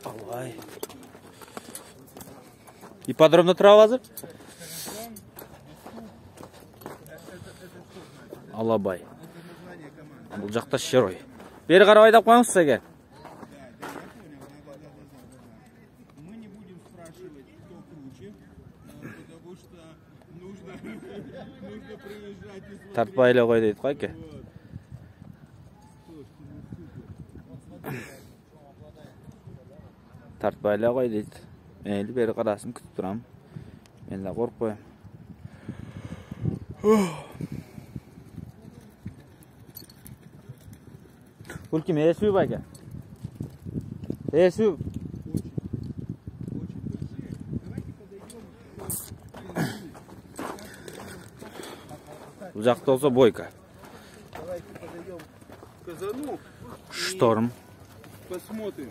Алай. Ипподромда тұрап азыр? Алабай. Бұл жақта Шерой. Бері қарап айдап қойыңыз сәге. Мы не будем спрашивать, кто круче, потому что нужно приезжать и Тартпайлы қой дейді қой ке. Тартпайлы қой дейді. Мейлі бері қарасын күтіп тұрам. Мен де қорып қоям. Бұл кім? Есу байка? Есу. Бұл жақта olsa бойка. давайте подойдем к казану. Шторм. Посмотрим.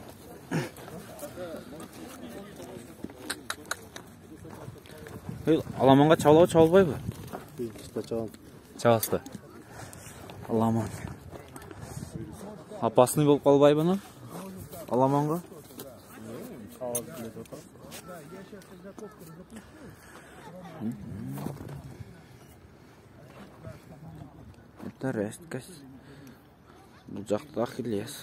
Аламанға чабылбай бі? Сначала. Чабылды. Аламан. Опасный болып қалбай бұны? Аламанға? Это ресткость. Бұл жақта Ахиллес.